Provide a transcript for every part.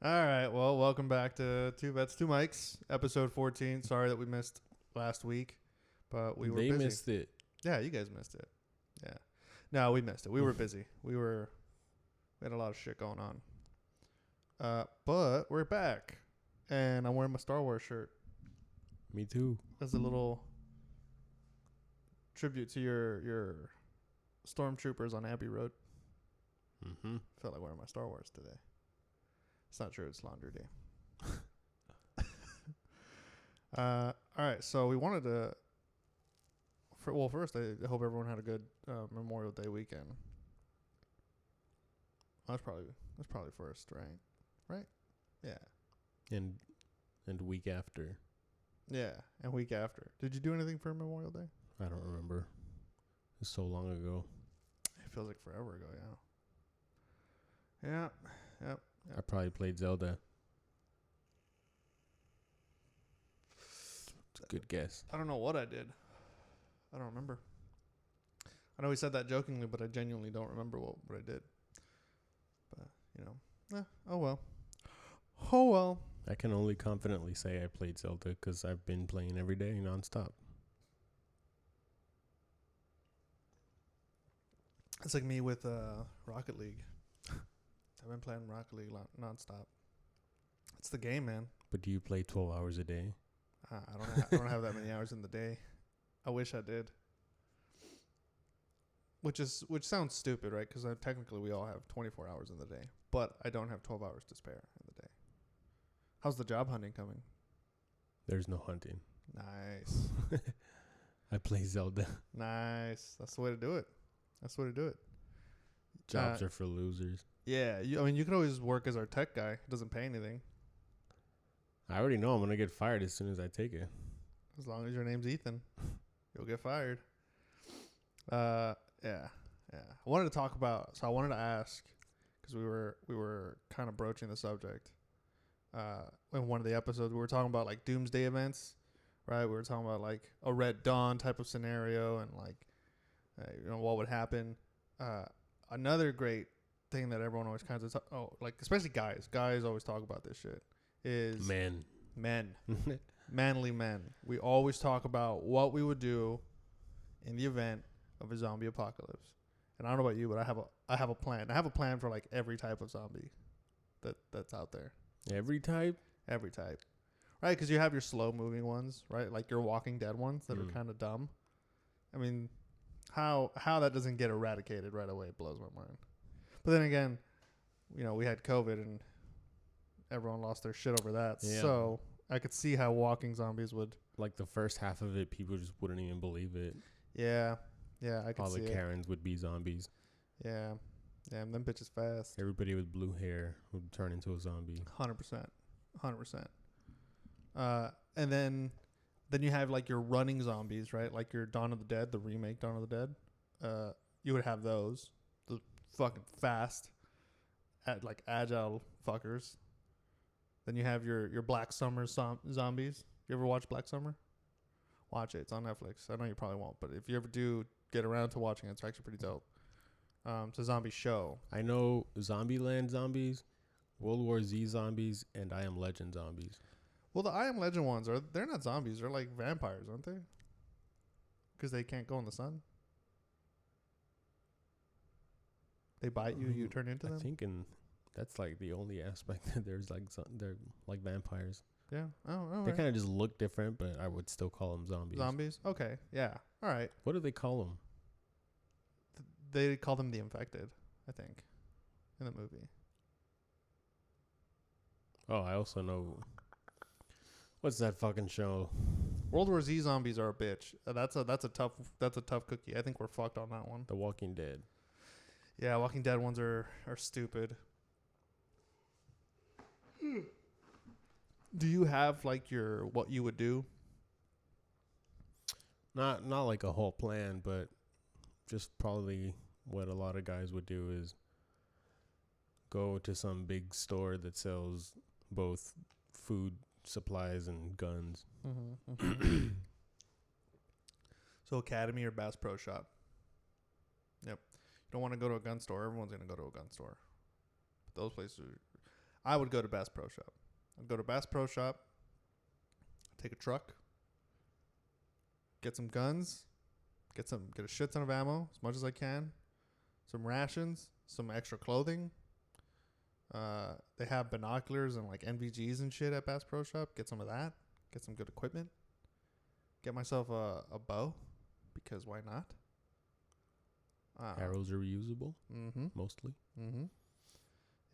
All right. Well, welcome back to Two Vets, Two Mics, episode 14. Sorry that we missed last week, but we were They busy. missed it. Yeah, you guys missed it. Yeah. No, we missed it. We were busy. We had a lot of shit going on. But we're back, and I'm wearing my Star Wars shirt Me too. as a little tribute to your stormtroopers on Abbey Road. Mm-hmm. Felt like wearing my Star Wars today. It's not true. It's laundry day. All right. So we wanted to. First, I hope everyone had a good Memorial Day weekend. That's probably first, right? Right? Yeah. And week after. Yeah, and week after. Did you do anything for Memorial Day? I don't remember. It's so long ago. It feels like forever ago. Yeah. Yeah. Yep. I probably played Zelda. It's a good guess. I don't know what I did. I don't remember. I know we said that jokingly, but I genuinely don't remember what I did. But, oh well. Oh well. I can only confidently say I played Zelda because I've been playing every day nonstop. It's like me with Rocket League. I've been playing Rocket League nonstop. It's the game, man. But do you play 12 hours a day? I don't have that many hours in the day. I wish I did. Which sounds stupid, right? Because technically we all have 24 hours in the day, but I don't have 12 hours to spare in the day. How's the job hunting coming? There's no hunting. Nice. I play Zelda. Nice. That's the way to do it. Jobs are for losers. Yeah. You could always work as our tech guy. It doesn't pay anything. I already know I'm going to get fired as soon as I take it. As long as your name's Ethan, you'll get fired. Yeah. I wanted to ask, because we were kind of broaching the subject. In one of the episodes, we were talking about like doomsday events, right? We were talking about like a Red Dawn type of scenario and like, what would happen. Another great thing that everyone always kind of especially guys always talk about this shit is Men. Manly men. We always talk about what we would do in the event of a zombie apocalypse. And I don't know about you, but I have a plan. I have a plan for like every type of zombie that's out there. Every type? Every type. Right? Because you have your slow moving ones, right? Like your Walking Dead ones that are kind of dumb. I mean, how that doesn't get eradicated right away blows my mind. But then again, we had COVID and everyone lost their shit over that. Yeah. So I could see how walking zombies would. Like the first half of it, people just wouldn't even believe it. Yeah. Yeah, I could All see the Karens would be zombies. Yeah. Yeah, and them bitches fast. Everybody with blue hair would turn into a zombie. 100%. And then you have like your running zombies, right? Like your Dawn of the Dead, the remake Dawn of the Dead. You would have those. The fucking fast, like agile fuckers. Then you have your Black Summer zombies. You ever watch Black Summer? Watch it. It's on Netflix. I know you probably won't, but if you ever do get around to watching it, it's actually pretty dope. It's a zombie show. I know Zombieland zombies, World War Z zombies, and I Am Legend zombies. Well, the I Am Legend ones they're not zombies. They're like vampires, aren't they? Because they can't go in the sun. They bite you, you turn into them. I think that's like the only aspect that there's like they're like vampires. Yeah. Oh, they kind of just look different, but I would still call them zombies. Zombies? Okay. Yeah. All right. What do they call them? They call them the infected, I think, in the movie. Oh, I also know. What's that fucking show? World War Z zombies are a bitch. That's a tough cookie. I think we're fucked on that one. The Walking Dead. Yeah, Walking Dead ones are stupid. Do you have like what you would do? Not like a whole plan, but just probably what a lot of guys would do is go to some big store that sells both food supplies and guns. Mm-hmm. So Academy or Bass Pro Shop. Yep. You don't want to go to a gun store. Everyone's going to go to a gun store. But those places are... I would go to Bass Pro Shop. I'd go to Bass Pro Shop, take a truck, get some guns, get a shit ton of ammo, as much as I can, some rations, some extra clothing. They have binoculars and like NVGs and shit at Bass Pro Shop. Get some of that. Get some good equipment. Get myself a bow, because why not? Arrows are reusable, Mm-hmm. mostly. Mm-hmm.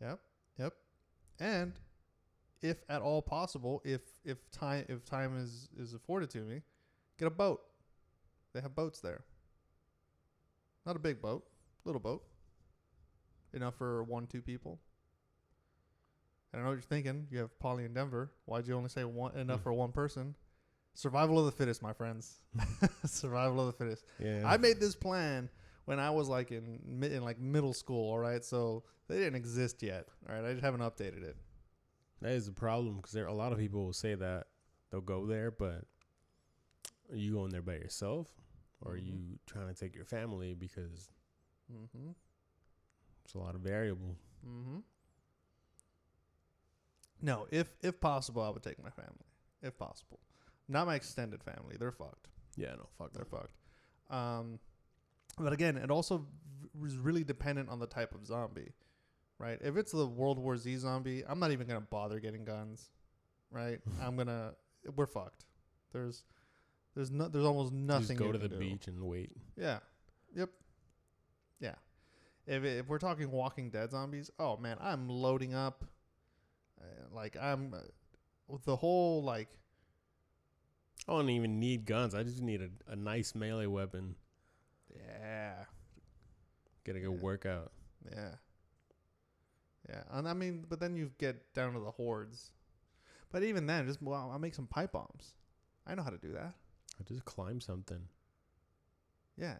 Yep. And if at all possible, if time is afforded to me, get a boat. They have boats there. Not a big boat, little boat. Enough for 1-2 people. I don't know what you're thinking. You have Polly in Denver. Why'd you only say enough for one person? Survival of the fittest, my friends. Survival of the fittest. Yeah. I made this plan when I was like in middle school. All right, so they didn't exist yet. All right, I just haven't updated it. That is the problem, because a lot of people will say that they'll go there, but are you going there by yourself, or are you trying to take your family? Because it's a lot of variables. No, if possible, I would take my family. If possible, not my extended family. They're fucked. Yeah, no, fuck They're them. fucked. But again, it also is really dependent on the type of zombie, right? If it's the World War Z zombie, I'm not even gonna bother getting guns, right? We're fucked. There's almost nothing. Just go you to can the do. beach and wait. Yeah. Yep. Yeah. If we're talking Walking Dead zombies, oh man, I'm loading up. The whole like. I don't even need guns. I just need a nice melee weapon. Yeah. Get a good workout. Yeah. Yeah. And I mean, but then you get down to the hordes. But even then, I'll make some pipe bombs. I know how to do that. I just climb something. Yeah.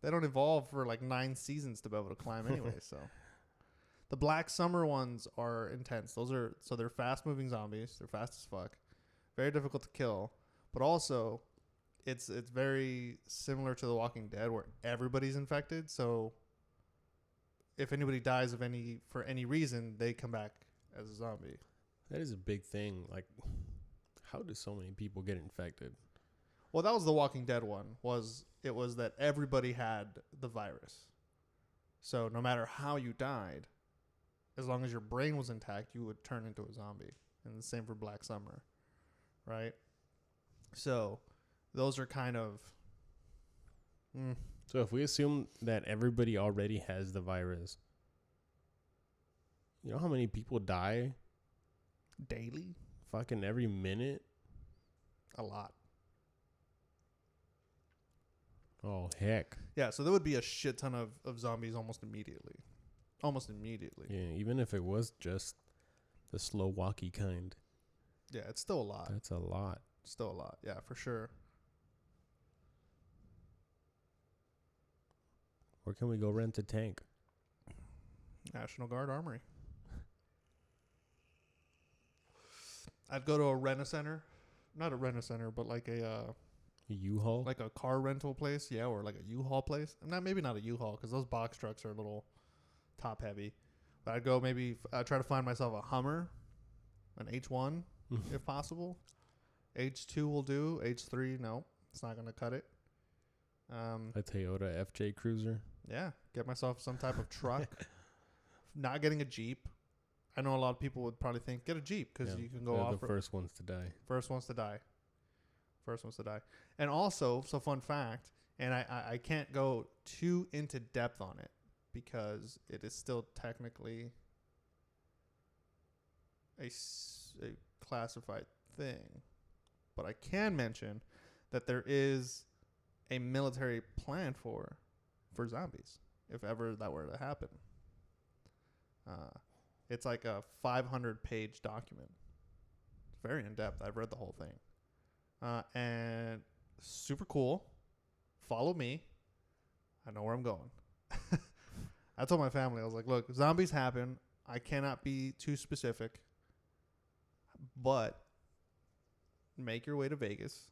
They don't evolve for like 9 seasons to be able to climb anyway, so. The Black Summer ones are intense. They're fast moving zombies. They're fast as fuck. Very difficult to kill. But also, it's very similar to The Walking Dead, where everybody's infected. So if anybody dies for any reason, they come back as a zombie. That is a big thing. Like, how do so many people get infected? Well, that was The Walking Dead one. It was that everybody had the virus. So no matter how you died, as long as your brain was intact, you would turn into a zombie. And the same for Black Summer, right? So those are kind of. So if we assume that everybody already has the virus, you know how many people die Daily? fucking every minute? A lot. Oh, heck. Yeah, so there would be a shit ton of zombies almost immediately. Almost immediately. Yeah, even if it was just the slow walkie kind. Yeah, it's still a lot. That's a lot. Still a lot. Yeah, for sure. Where can we go rent a tank? National Guard Armory. I'd go to a rent-a-center. Not a rent-a-center, but like a U-Haul? like a car rental place. Yeah, or like a U-Haul place. Maybe not a U-Haul, because those box trucks are a little top-heavy. But I'd go I'd try to find myself a Hummer, an H1, if possible. H2 will do. H3, no. It's not going to cut it. A Toyota FJ Cruiser? Yeah, get myself some type of truck. Not getting a Jeep. I know a lot of people would probably think, get a Jeep, because you can go off. The first ones to die. First ones to die. First ones to die. And also, so fun fact, and I can't go too into depth on it, because it is still technically a classified thing. But I can mention that there is a military plan for zombies, if ever that were to happen. It's like a 500-page document. It's very in-depth. I've read the whole thing. And super cool. Follow me. I know where I'm going. I told my family, I was like, look, zombies happen. I cannot be too specific. But make your way to Vegas.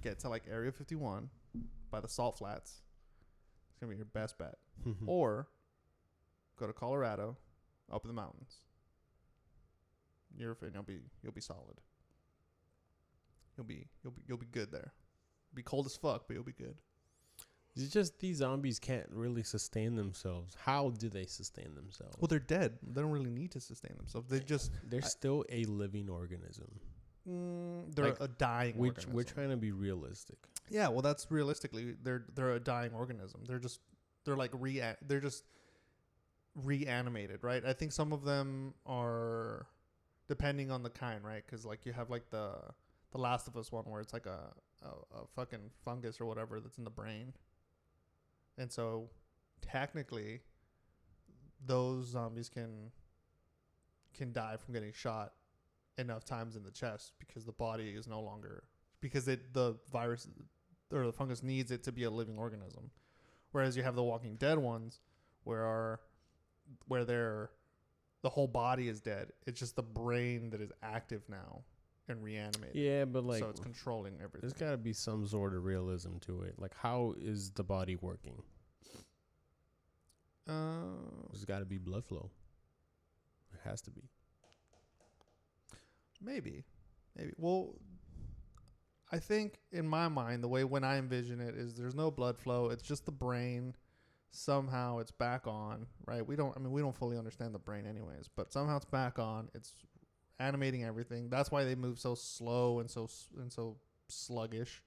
Get to like Area 51 by the Salt Flats. It's going to be your best bet. Or go to Colorado, up in the mountains. you'll be solid. You'll be good there. Be cold as fuck, but you'll be good. It's just these zombies can't really sustain themselves. How do they sustain themselves? Well, they're dead. They don't really need to sustain themselves. They're still a living organism. They're Like, a dying organism. We're trying to be realistic. Yeah, well, that's realistically they're a dying organism. They're just reanimated, right? I think some of them are depending on the kind, right? Because like you have like the Last of Us one where it's like a fucking fungus or whatever that's in the brain, and so technically those zombies can die from getting shot enough times in the chest because the body is no longer the virus or the fungus needs it to be a living organism, whereas you have the Walking Dead ones where the whole body is dead. It's just the brain that is active now and reanimated. Yeah, but like, so it's controlling everything. There's got to be some sort of realism to it. Like, how is the body working? There's got to be blood flow. There has to be. Maybe. Well, I think in my mind, the way when I envision it is there's no blood flow. It's just the brain. Somehow it's back on, right? We don't fully understand the brain anyways, but somehow it's back on. It's animating everything. That's why they move so slow and so sluggish,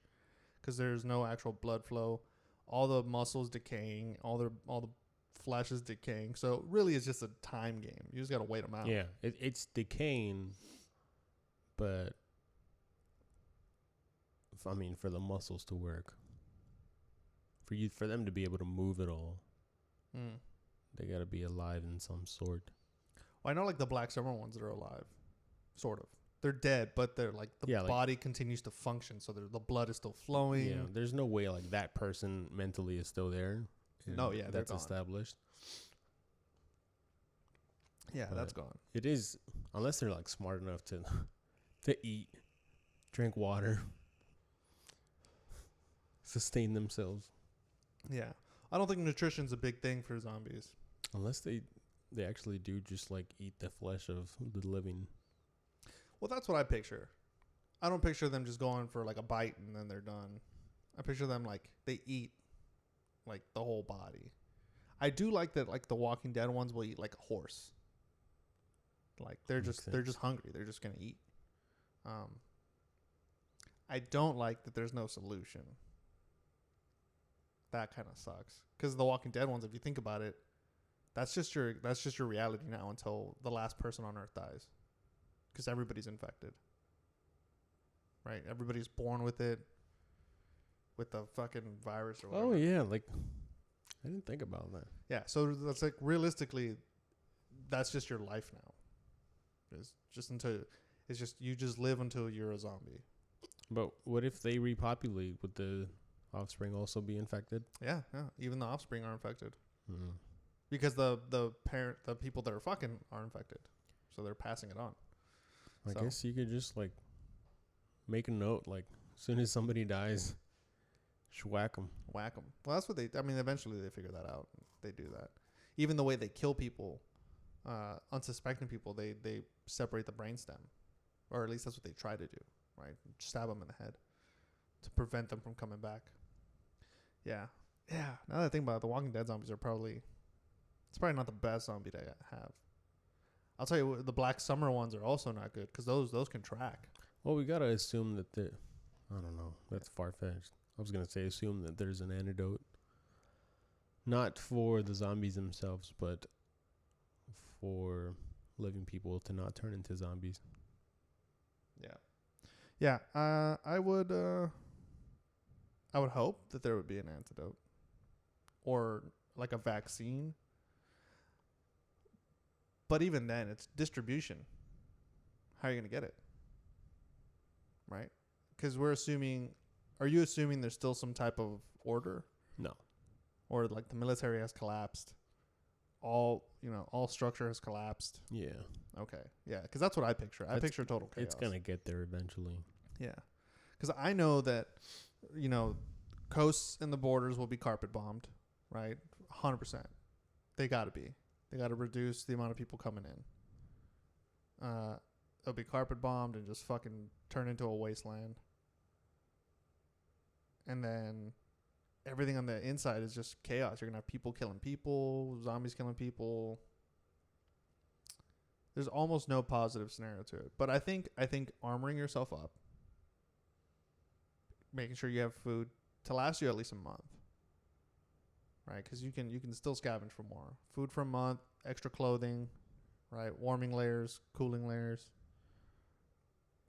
because there's no actual blood flow. All the muscles decaying, all the flesh is decaying. So really, it's just a time game. You just got to wait them out. Yeah, it's decaying, but for the muscles to work, for them to be able to move at all, they got to be alive in some sort. Well, I know like the Black Summer ones that are alive, sort of. They're dead, but they're like body continues to function, so the blood is still flowing. Yeah, there's no way like that person mentally is still there. No, yeah, that's gone. established. Yeah, But that's gone. it is, unless they're like smart enough to eat, drink water, sustain themselves. Yeah, I don't think nutrition's a big thing for zombies. Unless they actually do just like eat the flesh of the living. Well, that's what I picture. I don't picture them just going for like a bite and then they're done. I picture them like they eat like the whole body. I do like that, like the Walking Dead ones will eat like a horse. Like they're just hungry. They're just gonna eat. I don't like that there's no solution. That kind of sucks. Because the Walking Dead ones, if you think about it, that's just your reality now until the last person on Earth dies. Because everybody's infected. Right? Everybody's born with it. With the fucking virus or whatever. Oh, yeah. Like, I didn't think about that. Yeah. So that's like realistically, that's just your life now. You just live until you're a zombie. But what if they repopulate? Would the offspring also be infected? Yeah. Even the offspring are infected. Mm. Because the people that are fucking are infected. So they're passing it on. I guess you could just like make a note, like as soon as somebody dies, just whack them. Well, that's what eventually they figure that out. They do that. Even the way they kill people, unsuspecting people, they separate the brainstem. Or at least that's what they try to do, right? Stab them in the head to prevent them from coming back. Yeah. Yeah. Now that I think about it, the Walking Dead zombies are probably not the best zombie to have. I'll tell you, the Black Summer ones are also not good because those can track. Well, we got to assume that I don't know. That's far-fetched. I was going to say assume that there's an antidote. Not for the zombies themselves, but for living people to not turn into zombies. Yeah. I would hope that there would be an antidote or like a vaccine. But even then, it's distribution. How are you going to get it? Right? Because are you assuming there's still some type of order? No. Or like the military has collapsed? All structure has collapsed? Yeah. Okay. Yeah, because that's what I picture. I picture total chaos. It's going to get there eventually. Yeah. Because I know that, coasts and the borders will be carpet bombed, right? 100%. They got to be. They got to reduce the amount of people coming in. it'll be carpet bombed and just fucking turn into a wasteland. And then everything on the inside is just chaos. You're gonna have people killing people, zombies killing people. There's almost no positive scenario to it. But I think armoring yourself up, making sure you have food to last you at least a month, right? Because you can still scavenge for more food for a month, extra clothing, right? Warming layers, cooling layers,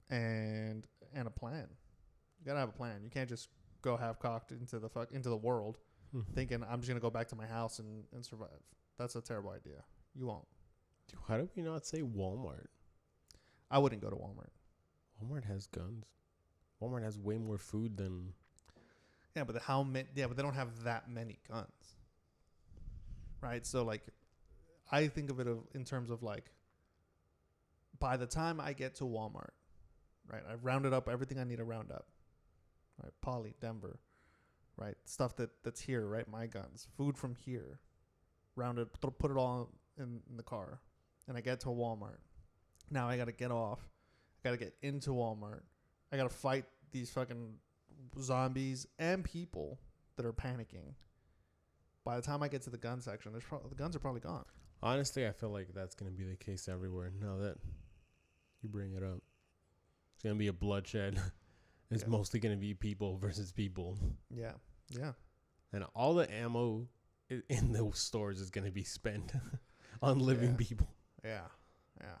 and a plan. You gotta have a plan. You can't just go half cocked into the world, thinking I'm just gonna go back to my house and survive. That's a terrible idea. You won't. Dude, why do we not say Walmart? I wouldn't go to Walmart. Walmart has guns. Walmart has way more food than. Yeah, but how many? Yeah, but they don't have that many guns, right? So like, I think of it in terms of like, by the time I get to Walmart, right? I've rounded up everything I need to round up, right? Poly, Denver, right? Stuff that's here, right? My guns, food from here, rounded, put it all in the car, and I get to Walmart. Now I got to get off. I got to get into Walmart. I got to fight these fucking zombies and people that are panicking. By the time I get to the gun section, the guns are probably gone. Honestly, I feel like that's going to be the case everywhere. Now that you bring it up, it's going to be a bloodshed. It's mostly going to be people versus people. Yeah. Yeah. And all the ammo in those stores is going to be spent on living people. Yeah. Yeah.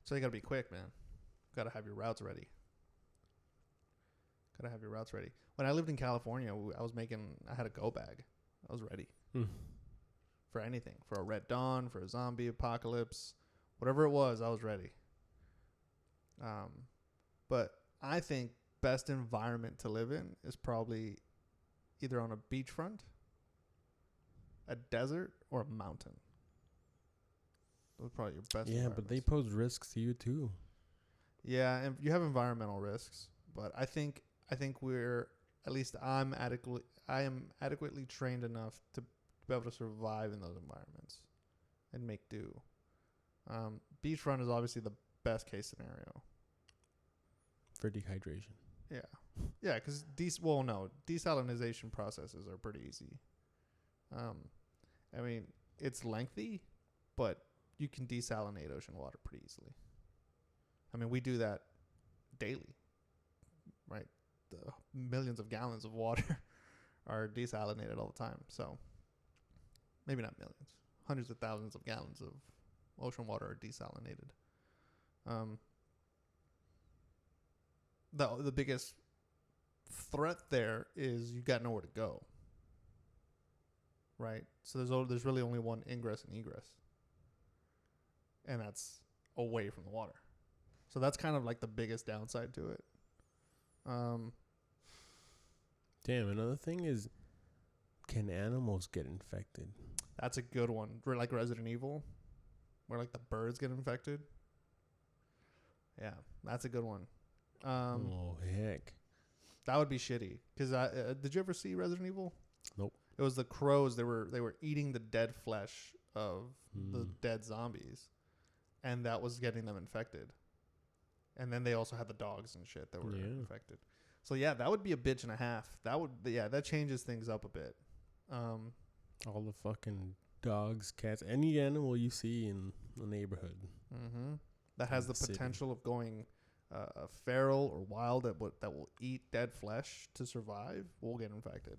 So you got to be quick, man. Got to have your routes ready. When I lived in California, I had a go bag. I was ready for anything, for a Red Dawn, for a zombie apocalypse, whatever it was, I was ready. But I think best environment to live in is probably either on a beachfront, a desert, or a mountain. Those are probably your best. Yeah, but they pose risks to you too. Yeah, and you have environmental risks, but I think I am adequately trained enough to be able to survive in those environments and make do. Beachfront is obviously the best case scenario for dehydration. Yeah, because desalinization processes are pretty easy. I mean, it's lengthy, but you can desalinate ocean water pretty easily. I mean, we do that daily, right? The millions of gallons of water are desalinated all the time. So maybe not millions, hundreds of thousands of gallons of ocean water are desalinated. The biggest threat there is you got nowhere to go, right? So there's really only one ingress and egress, and that's away from the water. So that's kind of like the biggest downside to it. Damn, another thing is, can animals get infected? That's a good one. Like Resident Evil, where like the birds get infected. Yeah, that's a good one. Oh heck, that would be shitty. Cause did you ever see Resident Evil? Nope. It was the crows. They were eating the dead flesh of the dead zombies, and that was getting them infected. And then they also had the dogs and shit that were infected. So yeah, that would be a bitch and a half. That changes things up a bit. All the fucking dogs, cats, any animal you see in the neighborhood. Mm-hmm. That has the potential of going feral or wild that will eat dead flesh to survive will get infected.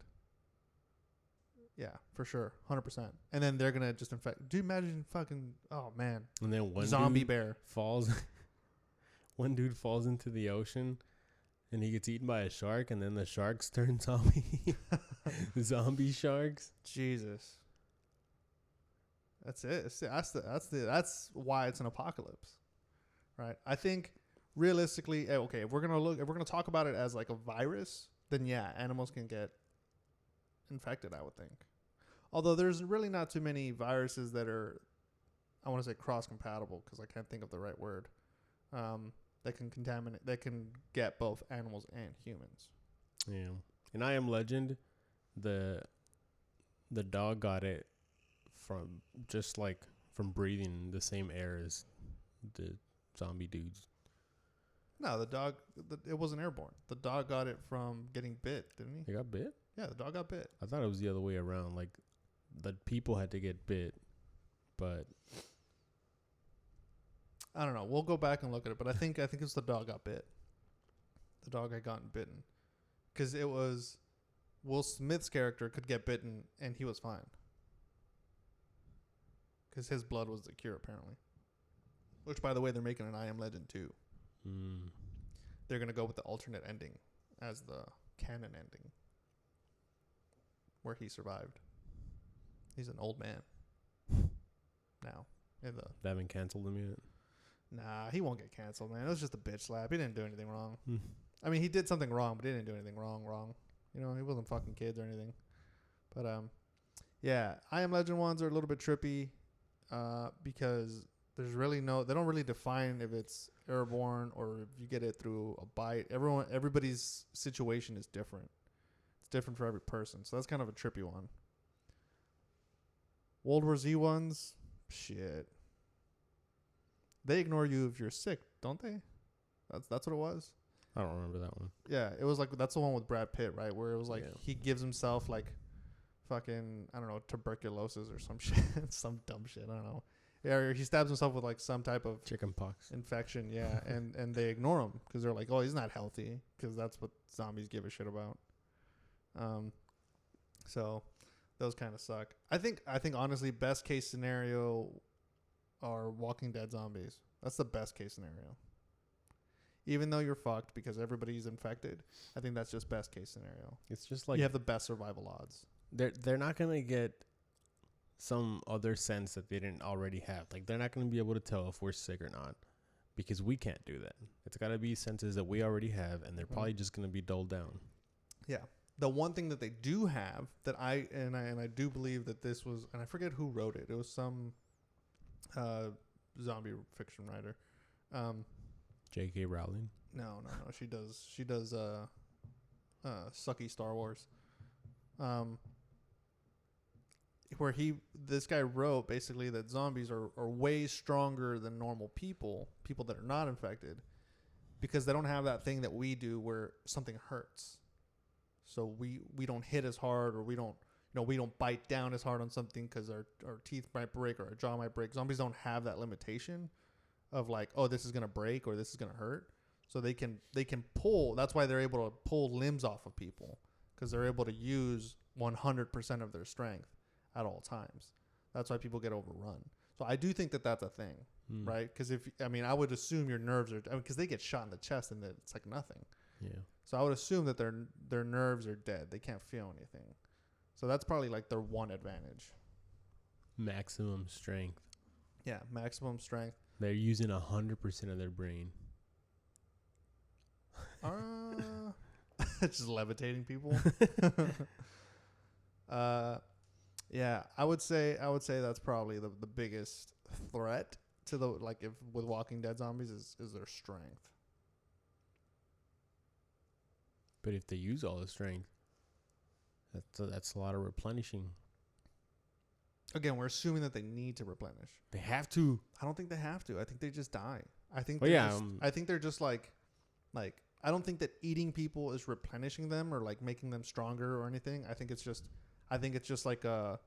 Yeah, for sure, 100%. And then they're gonna just infect. Do you imagine fucking? Oh man. And then one zombie bear falls. One dude falls into the ocean, and he gets eaten by a shark, and then the sharks turn zombie. Zombie sharks. Jesus. That's it. That's why it's an apocalypse, right? I think realistically, okay, if we're gonna talk about it as like a virus, then yeah, animals can get infected, I would think. Although there's really not too many viruses that are, I want to say cross-compatible because I can't think of the right word, that can get both animals and humans. Yeah. In I Am Legend, the dog got it from breathing the same air as the zombie dudes. No, the dog. It wasn't airborne. The dog got it from getting bit, didn't he? They got bit? Yeah, the dog got bit. I thought it was the other way around. Like, the people had to get bit, but I don't know. We'll go back and look at it, but I think it's the dog got bit. The dog had gotten bitten, because it was Will Smith's character could get bitten and he was fine, because his blood was the cure apparently. Which, by the way, they're making an I Am Legend 2. They're gonna go with the alternate ending as the canon ending, where he survived. He's an old man now. They haven't canceled him yet. Nah, he won't get canceled, man. It was just a bitch slap. He didn't do anything wrong. I mean, he did something wrong, but he didn't do anything wrong. You know, he wasn't fucking kids or anything. But yeah, I Am Legend ones are a little bit trippy, because there's really they don't really define if it's airborne or if you get it through a bite. Everybody's situation is different. It's different for every person, so that's kind of a trippy one. World War Z ones, shit. They ignore you if you're sick, don't they? That's what it was. I don't remember that one. Yeah, it was like that's the one with Brad Pitt, right? Where it was like Yeah. he gives himself like fucking, I don't know, tuberculosis or some shit, some dumb shit. I don't know. Yeah, or he stabs himself with like some type of Chicken pox. infection. Yeah, and they ignore him because they're like, oh, he's not healthy, because that's what zombies give a shit about. So those kind of suck. I think honestly, best case scenario are Walking Dead zombies. That's the best case scenario. Even though you're fucked because everybody's infected, I think that's just best case scenario. It's just like You have the best survival odds. they're not gonna get some other sense that they didn't already have. Like, they're not gonna be able to tell if we're sick or not, because we can't do that. It's gotta be senses that we already have, and they're probably just gonna be dulled down. Yeah. The one thing that they do have that I do believe that this was, and I forget who wrote it. It was some zombie fiction writer. J.K. Rowling. No. She does sucky Star Wars. Where this guy wrote basically that zombies are way stronger than normal people that are not infected, because they don't have that thing that we do where something hurts. So we don't hit as hard, or we don't bite down as hard on something because our teeth might break or our jaw might break. Zombies don't have that limitation of like, oh, this is gonna break or this is gonna hurt. So they can pull. That's why they're able to pull limbs off of people, because they're able to use 100% of their strength at all times. That's why people get overrun. So I do think that that's a thing, right? Because I would assume your nerves are, because they get shot in the chest and it's like nothing. Yeah. So I would assume that their nerves are dead. They can't feel anything. So that's probably like their one advantage. Maximum strength. Yeah, maximum strength. They're using 100% of their brain. Just levitating people. Yeah, I would say that's probably the biggest threat to the, like, if with Walking Dead zombies is their strength. But if they use all the strength, that's a lot of replenishing. Again, we're assuming that they need to replenish. They have to. I don't think they have to. I think they just die. I think. I think they're just like I don't think that eating people is replenishing them or like making them stronger or anything. I think it's just like a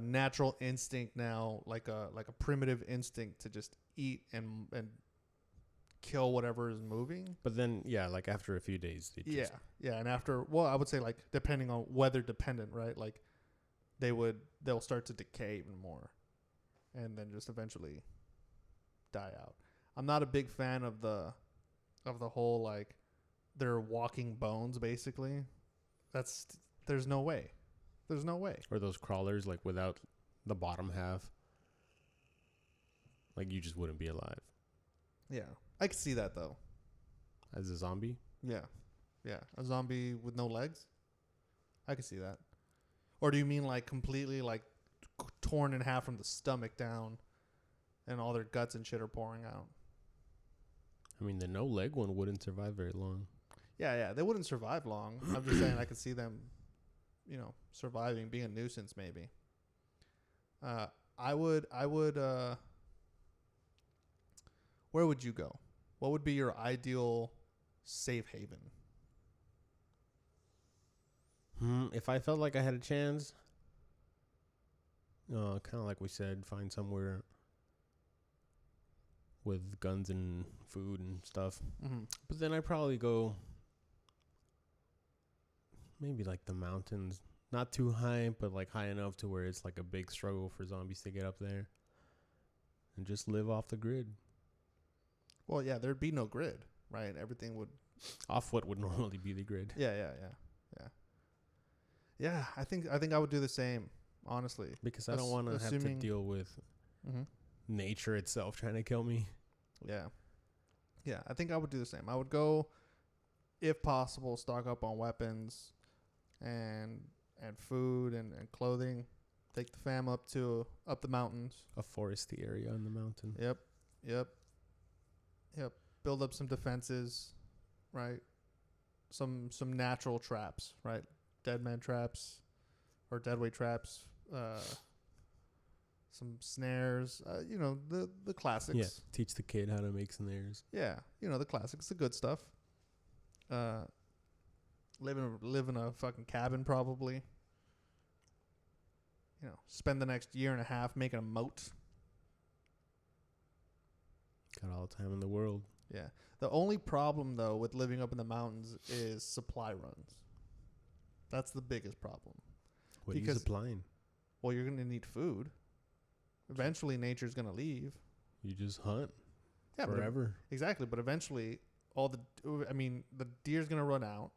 natural instinct now, like a primitive instinct to just eat and kill whatever is moving. But then, yeah, like after a few days, yeah, and after, well, I would say like depending on weather dependent, right? Like they'll start to decay even more, and then just eventually die out. I'm not a big fan of the whole like they're walking bones basically. There's no way. Or those crawlers, like without the bottom half, like you just wouldn't be alive. Yeah, I could see that though. As a zombie? Yeah, a zombie with no legs. I could see that. Or do you mean like completely like torn in half from the stomach down, and all their guts and shit are pouring out? I mean, the no leg one wouldn't survive very long. Yeah, they wouldn't survive long. I'm just saying I could see them, surviving, being a nuisance maybe. where would you go? What would be your ideal safe haven? If I felt like I had a chance, kind of like we said, find somewhere with guns and food and stuff. Mm-hmm. But then I'd probably go maybe like the mountains. Not too high, but like high enough to where it's like a big struggle for zombies to get up there. And just live off the grid. Well, yeah, there'd be no grid, right? Everything would... Off what would normally be the grid. Yeah. Yeah, I think I would do the same, honestly. Because I don't want to have to deal with Mm-hmm. nature itself trying to kill me. Yeah. Yeah, I think I would do the same. I would go, if possible, stock up on weapons and food and clothing. Take the fam up the mountains. A foresty area on the mountain. Yep. Build up some defenses, right? Some natural traps, right? Dead man traps or deadweight traps. Some snares. The classics. Yeah. Teach the kid how to make snares. Yeah, the classics, the good stuff. Live in a fucking cabin probably. Spend the next year and a half making a moat. Got all the time in the world. Yeah. The only problem though with living up in the mountains is supply runs. That's the biggest problem. What are you supplying? Well, you're going to need food. Eventually nature's going to leave. You just hunt. Yeah, forever. Exactly, but eventually the deer's going to run out.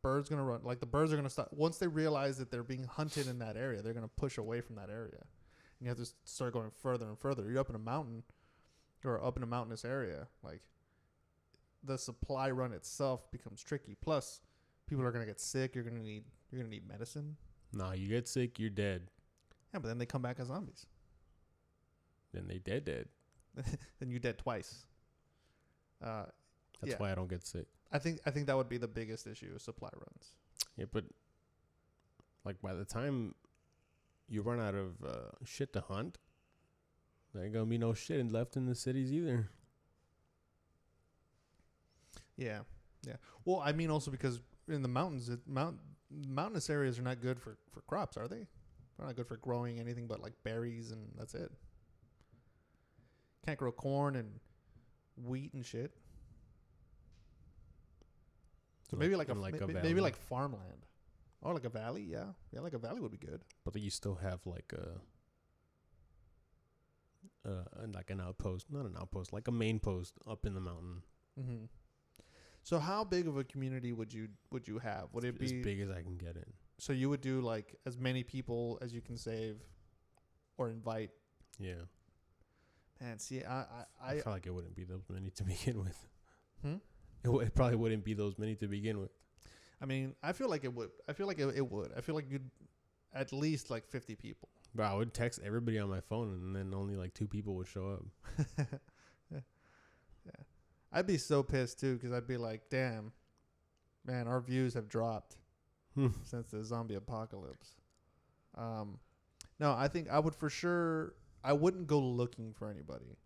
Birds going to run. Like the birds are going to stop. Once they realize that they're being hunted in that area, they're going to push away from that area. And you have to start going further and further. You're up in a mountain or up in a mountainous area. Like the supply run itself becomes tricky. Plus, people are going to get sick. You're going to need medicine. Nah, you get sick, you're dead. Yeah, but then they come back as zombies. Then they dead. Then you dead twice. That's why I don't get sick. I think that would be the biggest issue is supply runs. Yeah, but like by the time you run out of shit to hunt, there ain't gonna be no shit left in the cities either. Yeah. Well, I mean also because in the mountains, mountainous areas are not good for crops, are they? They're not good for growing anything but like berries and that's it. Can't grow corn and wheat and shit. So maybe maybe like farmland. Or like a valley, yeah. Yeah, like a valley would be good. But you still have like like an outpost, not an outpost, like a main post up in the mountain. Mm-hmm. So how big of a community would you have? Would it be as big as I can get it? So you would do like as many people as you can save or invite? Yeah. Man, see, I feel like it wouldn't be those many to begin with. Hmm? It probably wouldn't be those many to begin with. I mean, I feel like it would. I feel like it would. I feel like you'd at least like 50 people. Bro, I would text everybody on my phone and then only like 2 people would show up. Yeah. I'd be so pissed too because I'd be like, damn, man, our views have dropped since the zombie apocalypse. No, I think I would for sure. I wouldn't go looking for anybody,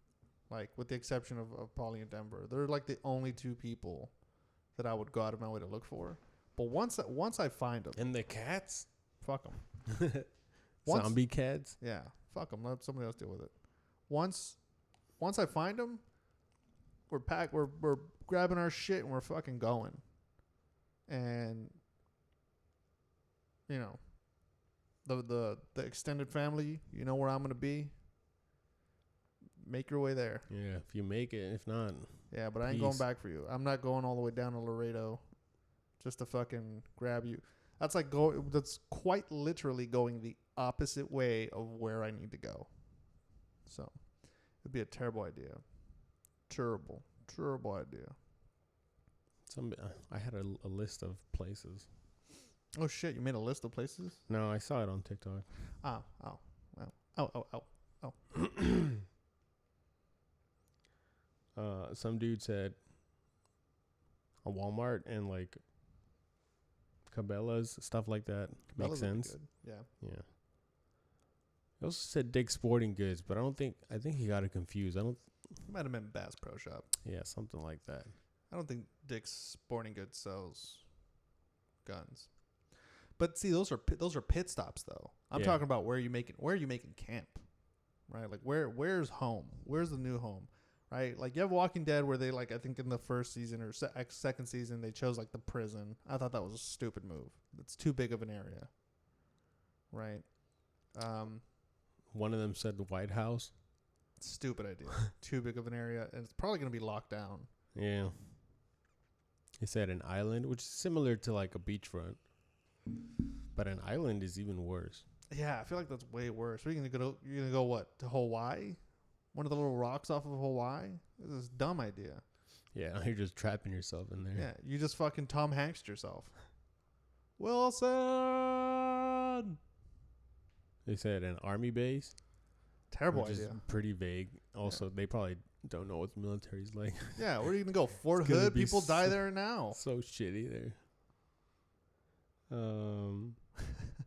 like with the exception of Polly and Denver. They're like the only 2 people that I would go out of my way to look for. But once I find them, and the cats, fuck them. Zombie cats. Yeah, fuck them. Let somebody else deal with it. Once I find them, we're grabbing our shit and we're fucking going. And you know, the extended family, you know where I'm gonna be. Make your way there. Yeah, if you make it, if not. Yeah, but I ain't going back for you. I'm not going all the way down to Laredo just to fucking grab you. That's like that's quite literally going the opposite way of where I need to go. So it'd be a terrible idea. Terrible idea. I had a list of places. Oh shit! You made a list of places? No, I saw it on TikTok. Oh. Some dude said a Walmart and like Cabela's, stuff like that. Makes sense. Yeah. He also said Dick's Sporting Goods, but I think he got it confused. It might have been Bass Pro Shop. Yeah, something like that. I don't think Dick's Sporting Goods sells guns. But see, those are pit stops though. I'm talking about where are you making camp, right? Like where's home? Where's the new home, right? Like you have Walking Dead where they like I think in the first season or second season they chose like the prison. I thought that was a stupid move. It's too big of an area, right? One of them said the White House. Stupid idea. Too big of an area, and it's probably gonna be locked down. Yeah. He said an island, which is similar to like a beachfront. But an island is even worse. Yeah, I feel like that's way worse. You're gonna go what, to Hawaii? One of the little rocks off of Hawaii? This is a dumb idea. Yeah, you're just trapping yourself in there. Yeah, you just fucking Tom Hanks yourself. Wilson. They said an army base. Terrible which idea. Is pretty vague. Also, they probably don't know what the military's like. Yeah, where are you gonna go? Fort It's gonna Hood? be People die there now. So shitty there.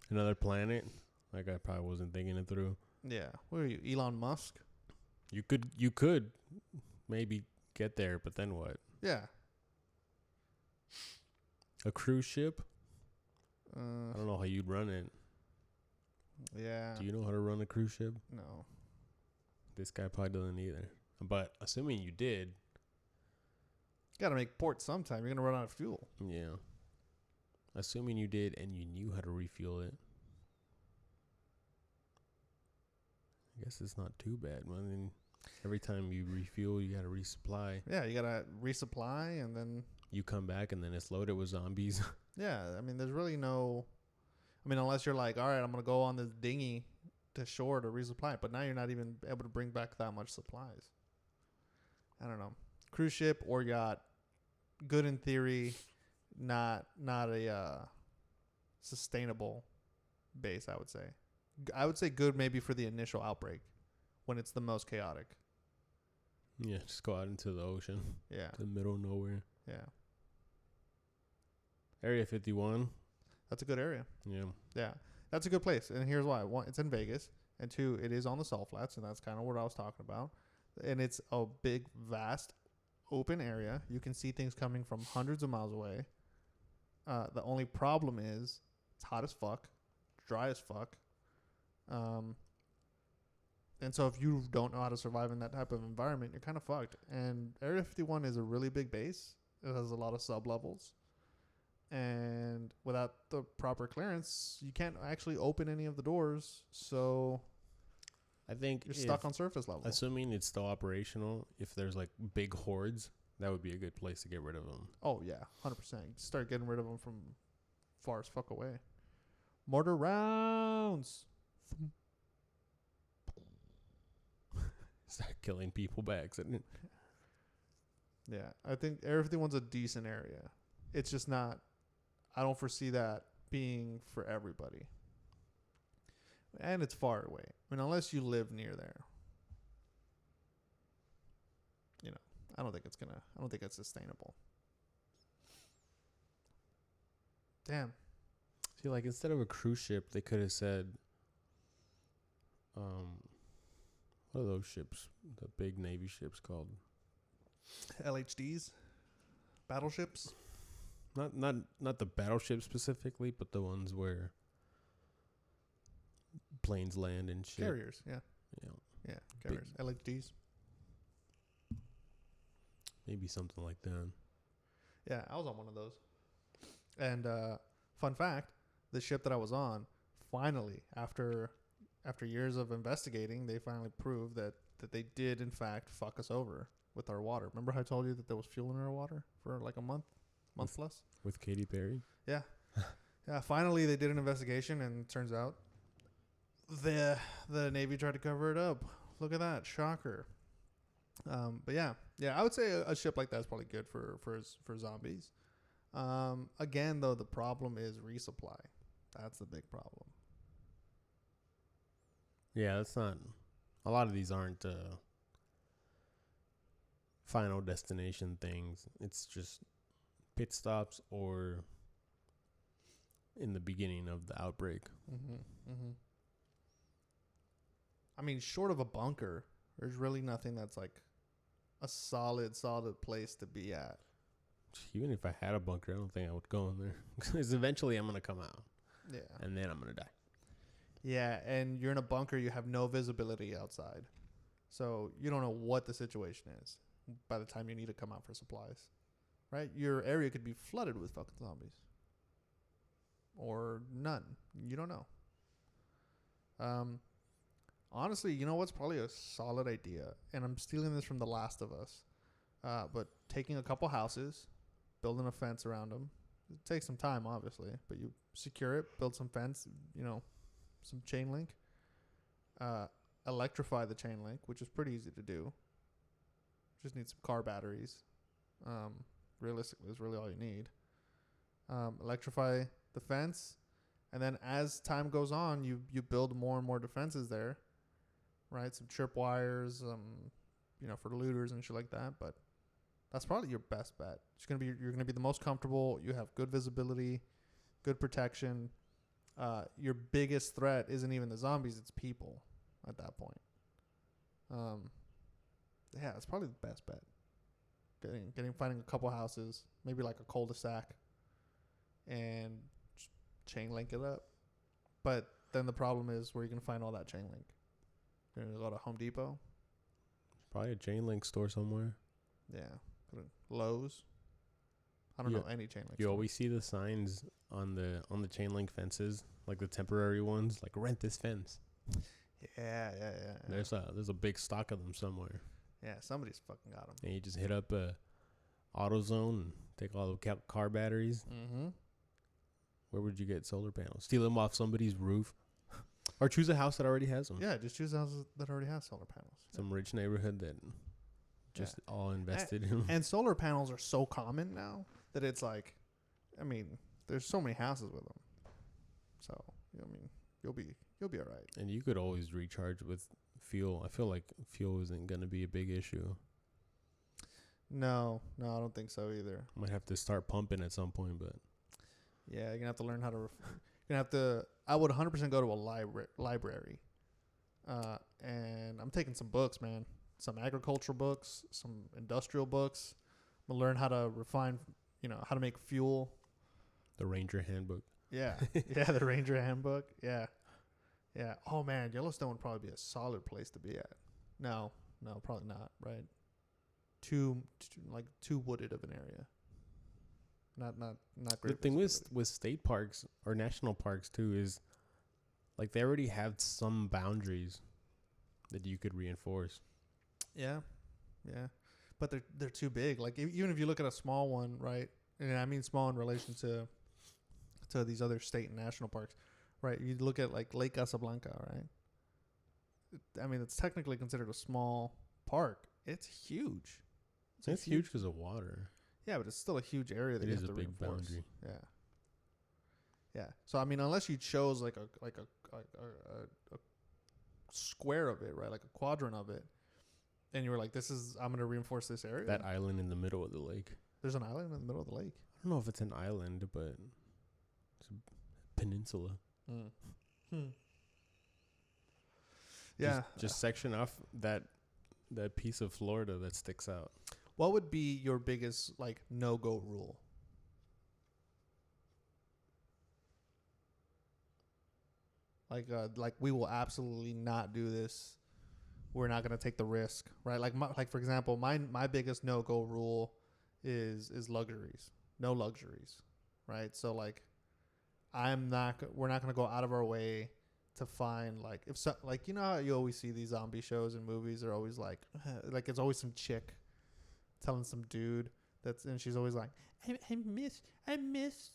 Another planet. Like I probably wasn't thinking it through. Yeah. Where are you, Elon Musk? You could maybe get there, but then what? Yeah. A cruise ship? I don't know how you'd run it. Yeah. Do you know how to run a cruise ship? No. This guy probably doesn't either. But assuming you did. Got to make port sometime. You're gonna run out of fuel. Yeah. Assuming you did and you knew how to refuel it. I guess it's not too bad. I mean, every time you refuel, you got to resupply. Yeah, you gotta resupply and then. You come back and then it's loaded with zombies. Yeah, I mean, there's really no. I mean, unless you're like, all right, I'm gonna go on this dinghy to shore to resupply, but now you're not even able to bring back that much supplies. I don't know. Cruise ship or yacht, good in theory, not a sustainable base. I would say. I would say good maybe for the initial outbreak, when it's the most chaotic. Yeah, just go out into the ocean. Yeah. To the middle of nowhere. Yeah. Area 51. That's a good area. Yeah. Yeah. That's a good place. And here's why. One, it's in Vegas. And two, it is on the Salt Flats. And that's kind of what I was talking about. And it's a big, vast, open area. You can see things coming from hundreds of miles away. The only problem is it's hot as fuck, dry as fuck. And so if you don't know how to survive in that type of environment, you're kind of fucked. And Area 51 is a really big base. It has a lot of sub-levels. And without the proper clearance, you can't actually open any of the doors. So I think you're stuck on surface level. Assuming it's still operational, if there's like big hordes, that would be a good place to get rid of them. Oh, yeah, 100%. Start getting rid of them from far as fuck away. Mortar rounds. Start killing people by accident. Yeah, I think Area 51's a decent area. It's just not. I don't foresee that being for everybody. And it's far away. I mean, unless you live near there. You know, I don't think it's sustainable. Damn. See, like instead of a cruise ship, they could have said, what are those ships? The big Navy ships called? LHDs? Battleships? Not the battleship specifically, but the ones where planes land and shit. Carriers, yeah. Yeah, carriers. LHDs. Maybe something like that. Yeah, I was on one of those. And fun fact, the ship that I was on, finally, after years of investigating, they finally proved that they did, in fact, fuck us over with our water. Remember how I told you that there was fuel in our water for like a month plus? With Katy Perry? Yeah. Yeah, finally they did an investigation, and it turns out the Navy tried to cover it up. Look at that. Shocker. But yeah, I would say a ship like that is probably good for zombies. Again, though, the problem is resupply. That's the big problem. Yeah, that's not. A lot of these aren't final destination things. It's just pit stops or in the beginning of the outbreak. I mean, short of a bunker, there's really nothing that's like a solid place to be at. Even if I had a bunker, I don't think I would go in there because eventually I'm gonna come out. Yeah. And then I'm gonna die. Yeah, and you're in a bunker. You have no visibility outside, so you don't know what the situation is by the time you need to come out for supplies. Right? Your area could be flooded with fucking zombies, or none. You don't know. Honestly, you know what's probably a solid idea, and I'm stealing this from The Last of Us, but taking a couple houses, building a fence around them. It takes some time, obviously, but you secure it, build some fence, some chain link, electrify the chain link, which is pretty easy to do. Just need some car batteries. Realistically, is really all you need. Electrify the fence, and then as time goes on, you build more and more defenses there, right? Some tripwires, for looters and shit like that. But that's probably your best bet. You're gonna be the most comfortable. You have good visibility, good protection. Your biggest threat isn't even the zombies; it's people at that point. Yeah, it's probably the best bet. Finding a couple houses, maybe like a cul-de-sac, and just chain link it up. But then the problem is where you can find all that chain link. You're gonna go to Home Depot. Probably a chain link store somewhere. Yeah, go to Lowe's. I don't know any chain link. You store. always see the signs on the chain link fences, like the temporary ones, like rent this fence. Yeah. There's a big stock of them somewhere. Yeah, somebody's fucking got them. And you just hit up AutoZone and take all the car batteries. Mm-hmm. Where would you get solar panels? Steal them off somebody's roof, or choose a house that already has them. Yeah, just choose a house that already has solar panels. Some rich neighborhood that just all invested in. And solar panels are so common now that it's like, there's so many houses with them. So you'll be all right. And you could always recharge with fuel. I feel like fuel isn't going to be a big issue. No, I don't think so either. Might have to start pumping at some point, but yeah, you're gonna have to learn how to. You're gonna have to. I would 100% go to a library, and I'm taking some books, man. Some agricultural books, some industrial books. I'm gonna learn how to refine, how to make fuel. The Ranger Handbook. Yeah, the Ranger Handbook. Yeah. Oh man, Yellowstone would probably be a solid place to be at. No, probably not. Right. Too wooded of an area. Not great. The thing with state parks or national parks too is, like, they already have some boundaries that you could reinforce. Yeah, but they're too big. Like even if you look at a small one, right? And I mean small in relation to these other state and national parks, right? You look at like Lake Casablanca, right? It's technically considered a small park. It's huge. It's huge because of water. Yeah, but it's still a huge area that you have to reinforce. It is a big boundary. Yeah. So unless you chose like a square of it, right, like a quadrant of it, and you were like, I'm going to reinforce this area. That island in the middle of the lake. There's an island in the middle of the lake. I don't know if it's an island, but it's a peninsula. Yeah. Just section off that piece of Florida that sticks out. What would be your biggest no-go rule? Like we will absolutely not do this. We're not going to take the risk, right? Like for example, my biggest no-go rule is luxuries. No luxuries, right? So we're not going to go out of our way to find how you always see these zombie shows and movies. They're always like it's always some chick telling some dude and she's always like, I miss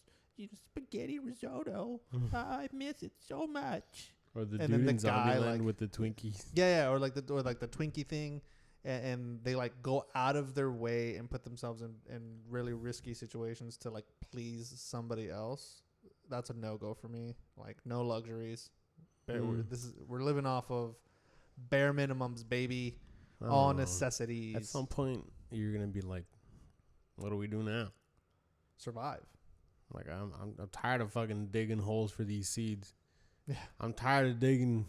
spaghetti risotto. I miss it so much. Or the dude in Zombieland with the Twinkies. Yeah, or the Twinkie thing, and they go out of their way and put themselves in really risky situations to please somebody else. That's a no-go for me. No luxuries. We're living off of bare minimums, baby. All necessities. At some point, you're gonna be like, "What do we do now?" Survive. I'm tired of fucking digging holes for these seeds. Yeah. I'm tired of digging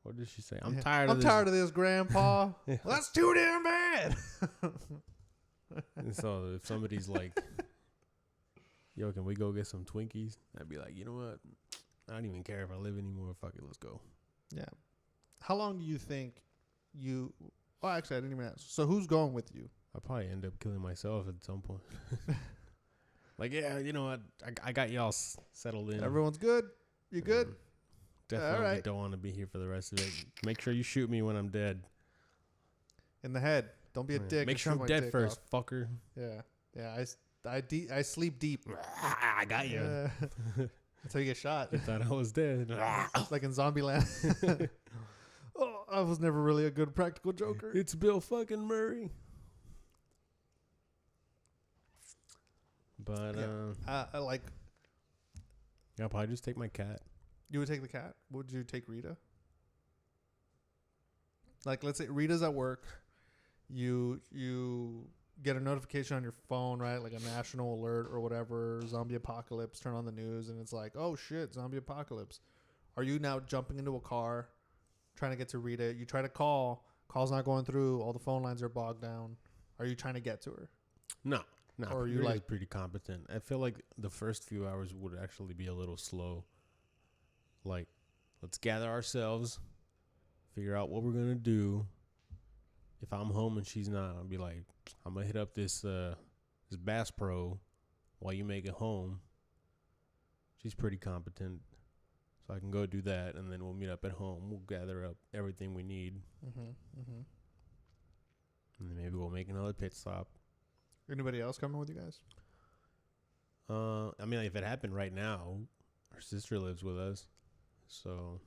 What did she say? I'm Yeah. tired of I'm this. tired of this, Grandpa. Yeah. Well, that's too damn bad. And so if somebody's like, yo, can we go get some Twinkies? I'd be like, you know what? I don't even care if I live anymore. Fuck it, let's go. Yeah. How long do you think you? Oh, actually, I didn't even ask. So who's going with you? I'll probably end up killing myself at some point. Like, yeah, you know what? I got y'all settled in. Everyone's good. You good? Definitely Alright. don't want to be here for the rest of it. Make sure you shoot me when I'm dead. In the head. Don't be a Yeah. dick. Make and sure shoot I'm my dead dick first, off. fucker. Yeah. Yeah. I sleep deep. I got you. Yeah. That's how you get shot. I thought I was dead. Like in Zombieland. Oh, I was never really a good practical joker. It's Bill fucking Murray. But I like. I'll probably just take my cat. You would take the cat. Would you take Rita? Like, let's say Rita's at work. You get a notification on your phone, right? Like a national alert or whatever, zombie apocalypse. Turn on the news and it's like, oh shit, zombie apocalypse. Are you now jumping into a car, trying to get to Rita? You try to call. Call's not going through. All the phone lines are bogged down. Are you trying to get to her? No. Or are you Rita's like- pretty competent? I feel like the first few hours would actually be a little slow. Like, let's gather ourselves, figure out what we're gonna do. If I'm home and she's not, I'll be like, I'm gonna hit up this Bass Pro while you make it home. She's pretty competent, so I can go do that, and then we'll meet up at home. We'll gather up everything we need, and then maybe we'll make another pit stop. Anybody else coming with you guys? I mean, if it happened right now, our sister lives with us, so.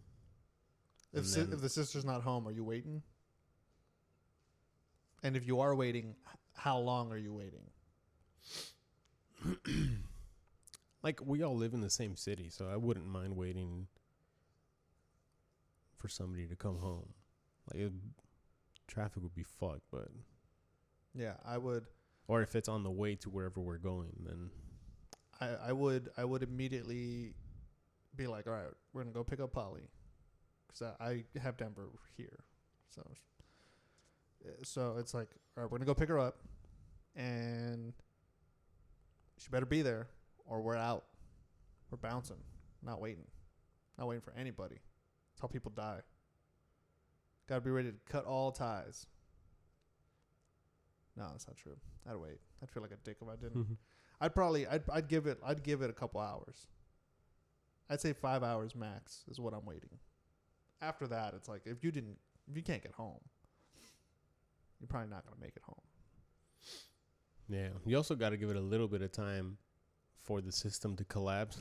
If and then- if the sister's not home, are you waiting? And if you are waiting, how long are you waiting? Like, we all live in the same city, so I wouldn't mind waiting for somebody to come home. Like, traffic would be fucked, but. Yeah, I would. Or if it's on the way to wherever we're going, then. I would immediately be like, all right, we're gonna go pick up Polly, because I have Denver here, so it's like, all right, we're gonna go pick her up, and she better be there, or we're out, we're bouncing, not waiting for anybody. That's how people die. Gotta be ready to cut all ties. No, that's not true. I'd wait. I'd feel like a dick if I didn't. I'd give it a couple hours. I'd say 5 hours max is what I'm waiting. After that, it's like if you can't get home, you're probably not gonna make it home. Yeah. You also got to give it a little bit of time for the system to collapse.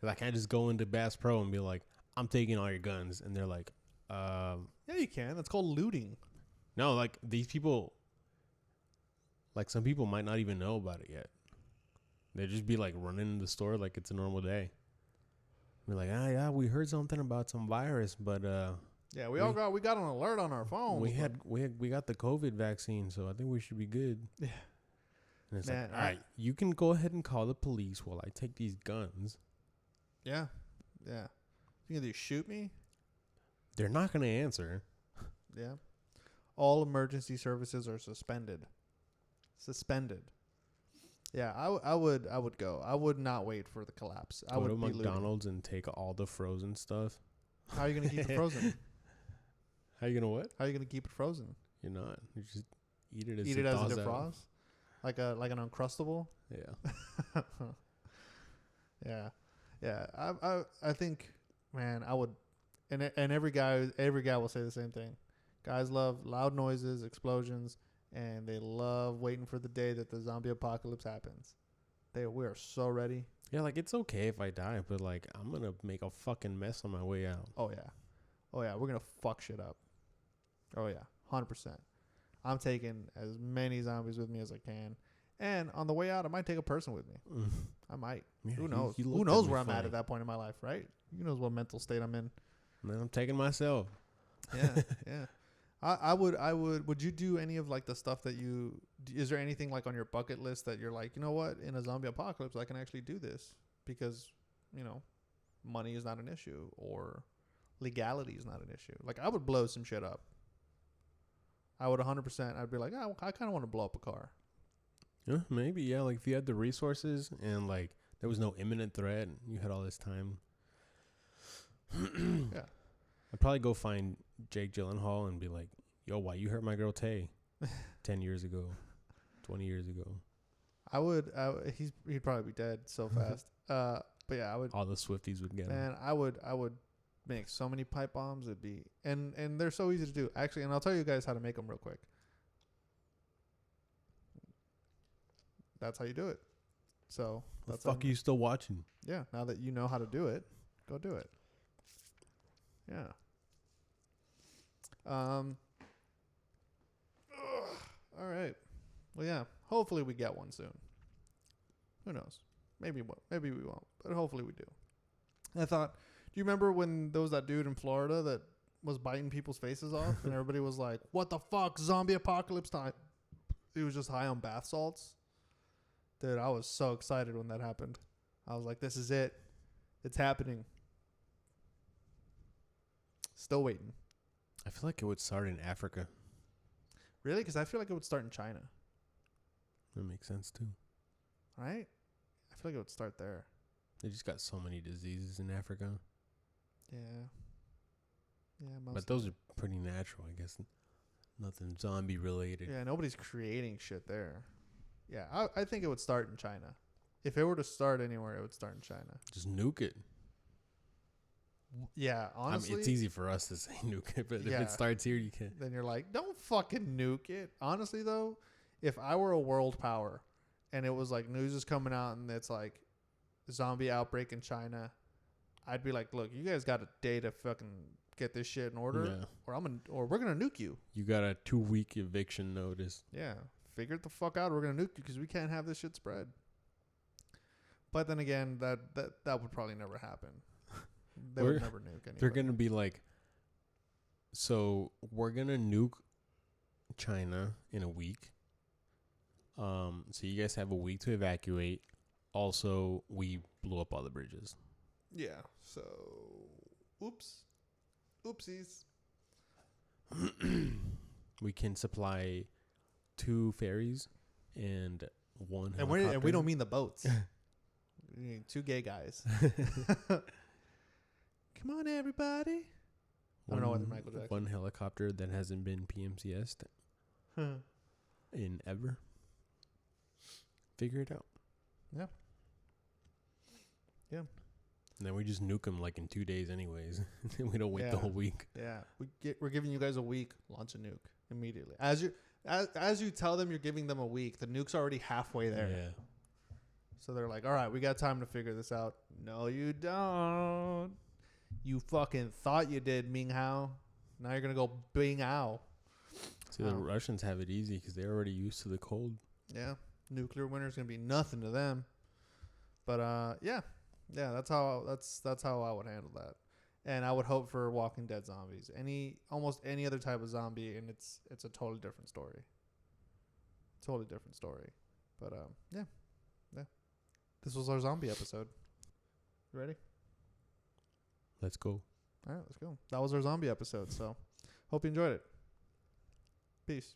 'Cause I can't just go into Bass Pro and be like, I'm taking all your guns. And they're like, Yeah, you can. That's called looting. no, like, these people, like, some people might not even know about it yet. They'd just be, like, running in the store like it's a normal day. Be like, yeah, we heard something about some virus, but Yeah, we got an alert on our phone. we got the COVID vaccine, so I think we should be good. Yeah. And it's Man, like, all right, you can go ahead and call the police while I take these guns. Yeah. You can either shoot me. They're not gonna answer. Yeah. All emergency services are suspended. Yeah, I would go. I would not wait for the collapse. I Go would to be looting. McDonald's and take all the frozen stuff. How are you gonna keep it frozen? How you gonna what? How are you gonna keep it frozen? You're not. You just eat it as Eat it it as a thaws out. defrost, like an Uncrustable. Yeah. Yeah. I think, man, I would, and every guy will say the same thing. Guys love loud noises, explosions, and they love waiting for the day that the zombie apocalypse happens. We are so ready. Yeah, like, it's okay if I die, but, like, I'm gonna make a fucking mess on my way out. Oh yeah, we're gonna fuck shit up. Oh yeah, 100%. I'm taking as many zombies with me as I can, and on the way out, I might take a person with me. I might. Yeah, Who knows? you Who looked knows me where I'm at funny. at that point in my life, right? Who knows what mental state I'm in? And then I'm taking myself. Yeah, yeah. I would you do any of like the stuff that is there anything like on your bucket list that you're like, you know what, in a zombie apocalypse I can actually do this because, money is not an issue, or legality is not an issue. Like, I would blow some shit up. I would 100%. I'd be like, oh, I kind of want to blow up a car. Yeah, maybe. Yeah, like if you had the resources and like there was no imminent threat, and you had all this time. Yeah. I'd probably go find Jake Gyllenhaal and be like, "Yo, why you hurt my girl Tay 10 years ago, 20 years ago?" I would. He'd probably be dead so fast. But yeah, I would. All the Swifties would get him. Man, I would make so many pipe bombs. It'd be and they're so easy to do actually. And I'll tell you guys how to make them real quick. That's how you do it. So The fuck are you still watching? Yeah. Now that you know how to do it, go do it. Yeah. All right. Well, yeah. Hopefully we get one soon. Who knows? Maybe we won't, but hopefully we do. I thought, do you remember when there was that dude in Florida that was biting people's faces off, and everybody was like, "What the fuck? Zombie apocalypse time!" He was just high on bath salts. Dude, I was so excited when that happened. I was like, "This is it. It's happening." Still waiting. I feel like it would start in Africa. Really? Because I feel like it would start in China. That makes sense too. Right? I feel like it would start there. They just got so many diseases in Africa. Yeah. Yeah, But those are pretty natural, I guess. Nothing zombie related. Yeah, nobody's creating shit there. Yeah, I think it would start in China. If it were to start anywhere, it would start in China. Just nuke it. Yeah, honestly. I mean, it's easy for us to say nuke it, but if Yeah. it starts here, you can't. Then you're like, don't fucking nuke it. Honestly, though, if I were a world power and it was like news is coming out and it's like zombie outbreak in China, I'd be like, look, you guys got a day to fucking get this shit in order, Yeah. or we're gonna nuke you. You got a 2-week eviction notice. Yeah, figure it the fuck out. We're gonna nuke you because we can't have this shit spread. But then again, that would probably never happen. They would never nuke anyway. They're going to be like, so we're going to nuke China in a week. So you guys have a week to evacuate. Also, we blew up all the bridges. Yeah. So, oopsies. We can supply 2 ferries and 1 And helicopter. we don't mean the boats. We need 2 gay guys. Come on, everybody. I don't know whether Michael Jackson. 1 helicopter that hasn't been PMCS'd in ever. Figure it out. Yeah. Yeah. And then we just nuke them like in 2 days anyways. We don't wait the whole week. Yeah. We're giving you guys a week. Launch a nuke immediately. As you tell them you're giving them a week, the nuke's already halfway there. Yeah. So they're like, all right, we got time to figure this out. No, you don't. You fucking thought you did, Ming Hao. Now you're going to go Bing Hao. See, the Russians have it easy because they're already used to the cold. Yeah. Nuclear winter is going to be nothing to them. But, yeah. Yeah, that's how I would handle that. And I would hope for Walking Dead zombies. Almost any other type of zombie, and it's a totally different story. Totally different story. But, yeah. Yeah. This was our zombie episode. You ready? Let's go. All right, let's go. That was our zombie episode. So, hope you enjoyed it. Peace.